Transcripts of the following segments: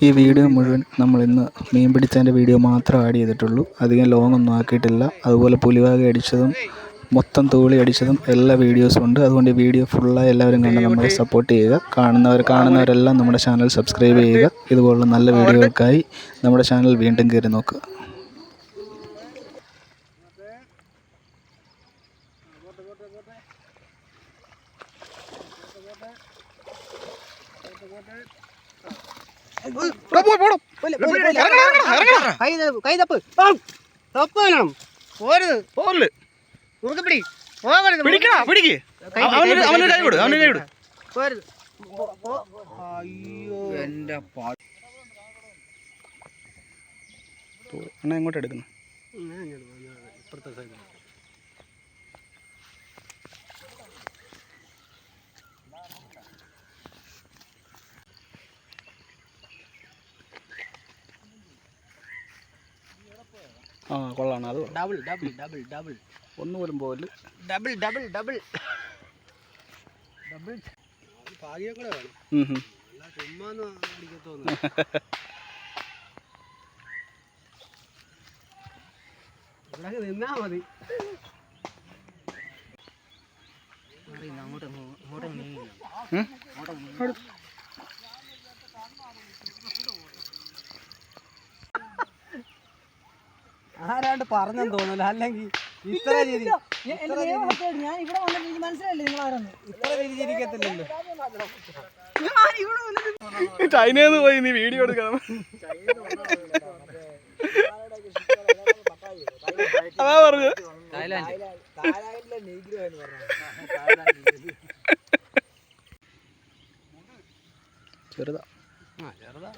ഈ വീഡിയോ മുഴുവൻ നമ്മളിന്ന് മീൻ പിടിച്ചതിൻ്റെ വീഡിയോ മാത്രം ആഡ് ചെയ്തിട്ടുള്ളൂ. അധികം ലോങ് ഒന്നും ആക്കിയിട്ടില്ല. അതുപോലെ പുലിവാക അടിച്ചതും മൊത്തം തൂളി അടിച്ചതും എല്ലാ വീഡിയോസും ഉണ്ട്. അതുകൊണ്ട് ഈ വീഡിയോ ഫുള്ളായി എല്ലാവരും കണ്ട് നമ്മളെ സപ്പോർട്ട് ചെയ്യുക. കാണുന്നവരെല്ലാം നമ്മുടെ ചാനൽ സബ്സ്ക്രൈബ് ചെയ്യുക. ഇതുപോലുള്ള നല്ല വീഡിയോകൾക്കായി നമ്മുടെ ചാനൽ വീണ്ടും കയറി നോക്കുക. എങ്ങോട്ട് എടുക്കുന്നു? ആ കൊള്ളാണ്. അത് ഡബിൾ ഡബിൾ ഡബിൾ ഡബിൾ ഒന്നുപോലും പോലും ഡബിൾ ഡബിൾ ഡബിൾ ഡബിൾ ഭാഗ്യം കൂടെ വേണം. ചുമ്മാ അടിക്കത്തോന്നു. ഇവിടെ നിന്നാ മതി. ആരാണ്ട് പറഞ്ഞെന്ന് തോന്നില്ല. അല്ലെങ്കിൽ ഇത്ര രീതി ഞാൻ ഇവിടെ വന്നിട്ട് മനസ്സിലായില്ലേ നിങ്ങൾ ആരാന്ന്? ഇത്ര രീതി ചിരിക്കത്തില്ലല്ലോ. ചൈനയിൽ പോയി നീ വീഡിയോ എടുക്കണം. അതാ പറഞ്ഞു ചെറുതാ. ചെറുതാ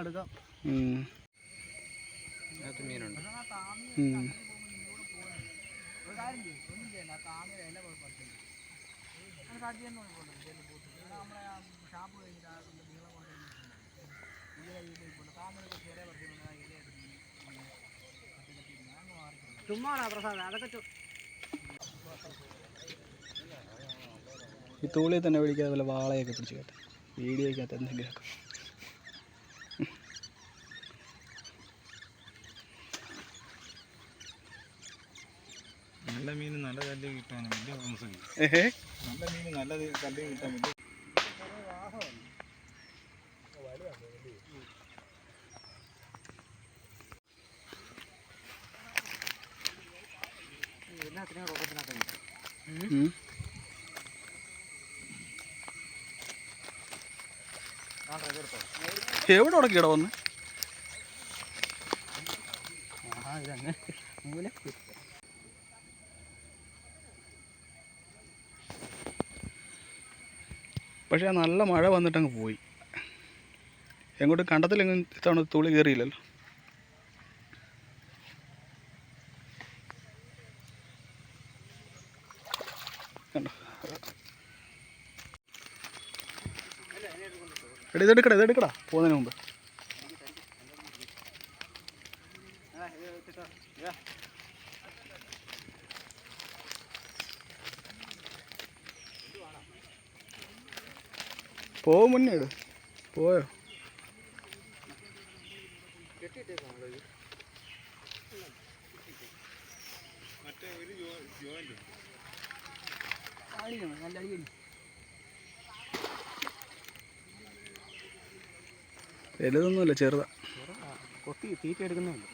എടുക്കാം. മീനുണ്ട്. ഈ തൂളിൽ തന്നെ പിടിക്കാതെ വല്ല വാളയൊക്കെ പിടിച്ച് കേട്ടെ. വീഡിയോക്കകത്ത് എന്തെങ്കിലും നല്ല മീൻ നല്ല കല്ല് കിട്ടാൻ വലിയ താമസമില്ല. നല്ല മീൻ നല്ല കല്ല് കിട്ടാൻ വലിയ എവിടെ ഉടക്കിട വന്ന് പക്ഷേ നല്ല മഴ വന്നിട്ടങ്ങ് പോയി. എങ്ങോട്ട് കണ്ടത്തിലെങ്ങും ഇത്തവണ തുള്ളി കയറിയില്ലല്ലോ. കണ്ടോ? ഇതെടുക്കടാ പോകുന്നതിന് മുമ്പ്. പോകും മുന്നേ ഇട്. പോയോ? വലുതൊന്നുമില്ല, ചെറുതാ. കൊത്തി തീറ്റ എടുക്കുന്നുണ്ട്.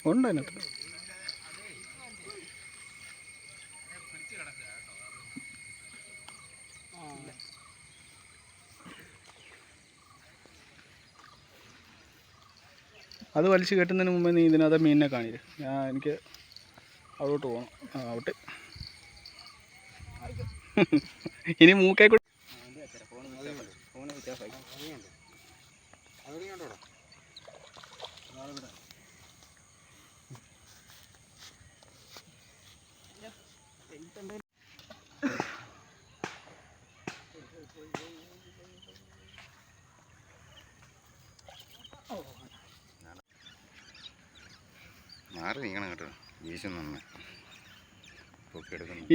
ഉണ്ട് അതിനകത്ത്. അത് വലിച്ച് കെട്ടുന്നതിന് മുമ്പേ നീ ഇതിനകത്ത് മീനിനെ കാണില്ല. എനിക്ക് അവിടോട്ട് പോകണം. അവിടെ ഇനി മൂക്കേ കൂടെ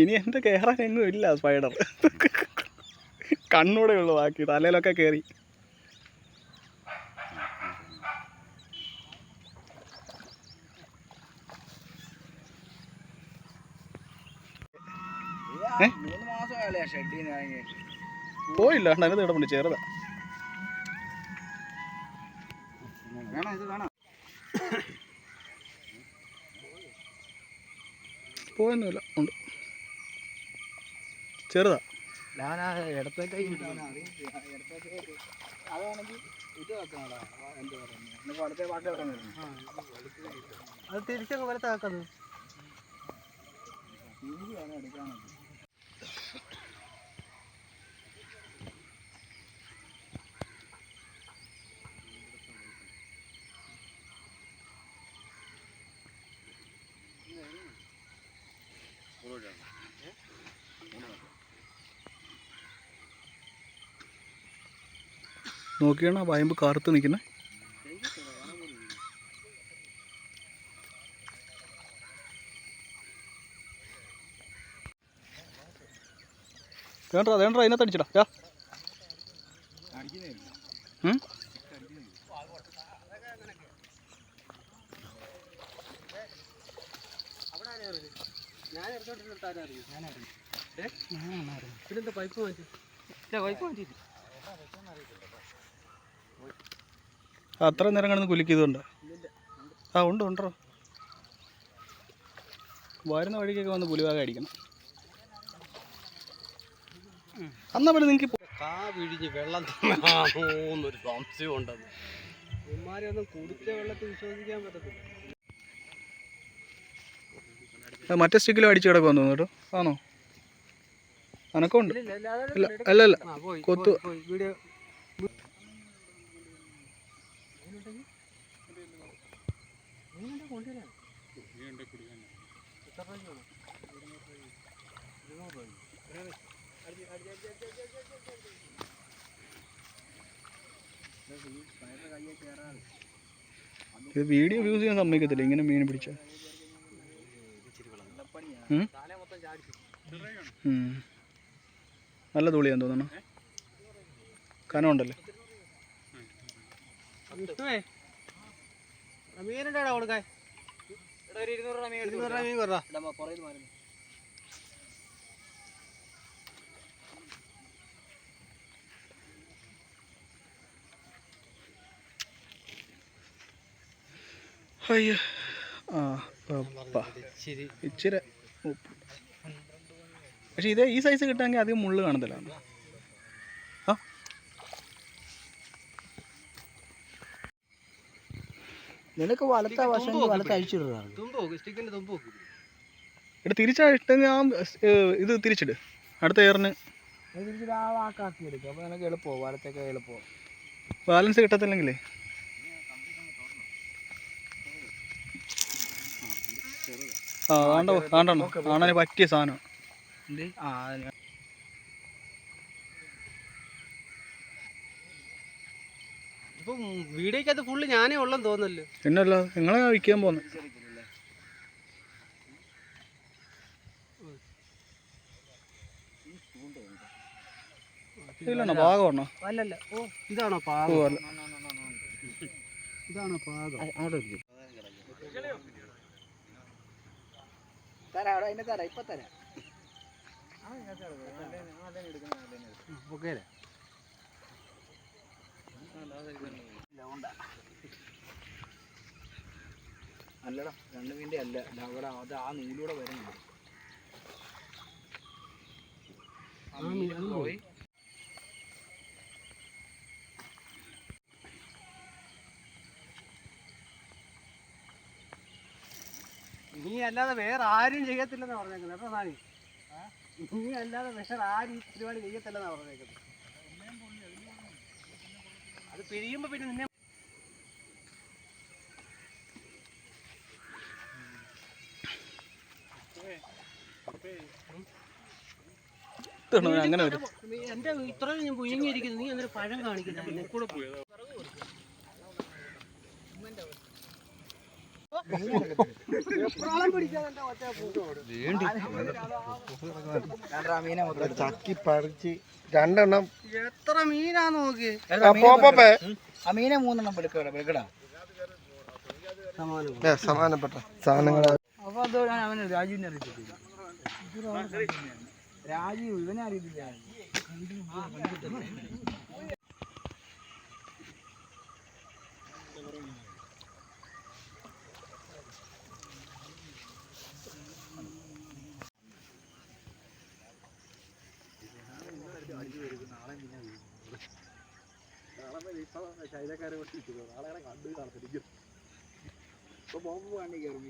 ഇനി എൻ്റെ കയറാൻ എങ്ങും ഇല്ല സ്പൈഡർ. കണ്ണൂടെ ഉള്ളു ബാക്കി, തലയിലൊക്കെ കയറി. പോയില്ല, അതിനകത്ത് കിടപ്പുണ്ട്, ചെറുതാ. പോയൊന്നുമില്ല, ഉണ്ട്, ചെറുതാ. ഇടത്തേക്ക് അതാണെങ്കിൽ ഇത് വെക്കണടാ, എന്താ പറയുന്നത്, വലത്തെ പാട്ട് വെക്കാൻ വരുന്നു. അത് തിരിച്ചങ്ങ് വലത്തെ വെക്കുന്നത് ഈസിയാണ് എടുക്കാനൊക്കെ. നോക്കിയാണ് ആ വയമ്പ് കറുത്ത് നിൽക്കുന്നത്. വേണ്ട അതിനകത്ത് അടിച്ചിടാ. പിന്നെന്താ പൈപ്പ് മാറ്റി? പൈപ്പ് മാറ്റിയിട്ട് അത്ര നേരം കിടന്ന് കുലുക്കിയതുണ്ട്. ആ ഉണ്ട്, ഉണ്ടോ. വരുന്ന വഴിക്കൊക്കെ വന്ന് പുലിവാക അടിക്കണം. എന്നാ പിന്നെ നിങ്ങൾക്ക് കാ പിഴിഞ്ഞ് വെള്ളം തന്നൊരു സംശയം ഉണ്ടെന്ന്. ഇവന്മാരെ ഒന്നും കുടിച്ച വെള്ളത്തിൽ വിശ്വസിക്കാൻ പറ്റത്തില്ല. മറ്റേ സ്റ്റിക്കിലും അടിച്ച് കിടക്കുമെന്ന് തോന്നുന്നു കേട്ടോ. ആണോ? അനക്കമുണ്ട്. അല്ല കൊത്തു. ഇത് വീഡിയോ വ്യൂസ് ചെയ്യാൻ സമ്മതിക്കത്തില്ല ഇങ്ങനെ മീൻ പിടിച്ച. നല്ല തുളിയാന്ന് തോന്നണം, കനമുണ്ടല്ലേ. മീനുണ്ടാ കൊടുക്കാൻ? 200 രൂപ മീൻ കുറ. അയ്യോ, ആ ഇച്ചിരി ഉപ്പ്. പക്ഷെ ഇത് ഈ സൈസ് കിട്ടാമെങ്കിൽ അധികം മുള്ള് കാണത്തില്ല. ആ നിനക്ക് വലത്തെ വശം വലത്ത് അഴിച്ചിടുന്നതാണ്. ഇവിടെ തിരിച്ചിട്ടെങ്കിൽ ആ ഇത് തിരിച്ചിട്, അടുത്ത എയറിന് തിരിച്ചിട്ട് ആ വാക്കാക്കി എടുക്കും. അപ്പോൾ നിനക്ക് എളുപ്പമോ, വലത്തേക്ക് എളുപ്പമോ. ബാലൻസ് കിട്ടത്തില്ലെങ്കിലേ. ആ വേണ്ടോ വേണ്ടോ, കാണാൻ പറ്റിയ സാധനം. ഇപ്പം വീഡിയോക്കകത്ത് ഫുള്ള് ഞാനേ ഉള്ളെന്ന് തോന്നല്ലോ. പിന്നല്ല, നിങ്ങളെ വിൽക്കാൻ പോകുന്നത്. ഇല്ലണോ പാകമാണോ? അല്ലല്ല, ഓ ഇതാണോ പാകം? ഇതാണോ പാകം? തരാം, അതിൻ്റെ തരാം, ഇപ്പം തരാം. ഓക്കെ അല്ലടാ, 2 മീൻ്റെ അല്ല, അവിടെ അത് ആ നൂലൂടെ വരുന്നുണ്ട്. പോയി നീ അല്ലാതെ വേറെ ആരും ചെയ്യത്തില്ലെന്നാ പറഞ്ഞേക്കുന്നത് കേട്ടോ. സാധി, നീ അല്ലാതെ വേറെ ആരും ഈ പരിപാടി ചെയ്യത്തില്ലെന്നാ പറഞ്ഞേക്കുന്നത്. അത് പിരിയുമ്പോ പിന്നെ നിന്നെ അങ്ങനെ വരും. എന്റെ ഇത്രയും ഞാൻ പുഴുങ്ങിയിരിക്കുന്നു, നീ എന്തൊരു പഴം കാണിക്കുന്നു. എപ്പോഴും പിടിക്കാതെ ചക്കി പറിച്ച് 2 എണ്ണം. എത്ര മീനാന്ന് നോക്കി. മീനെ 3 എണ്ണം എടുക്കടാ. സമാനപ്പെട്ട സാധനങ്ങൾ. അപ്പൊ അതോ ഞാൻ അവനെ രാജീവിനെ അറിയിച്ചിട്ടില്ല. രാജീവ് ഇവനെ അറിയത്തില്ല. ശൈലക്കാരെ നാളെ കണ്ടു നടത്തിരിക്കും. ഇപ്പൊ ബോംബ് വേണ്ടി കയറും.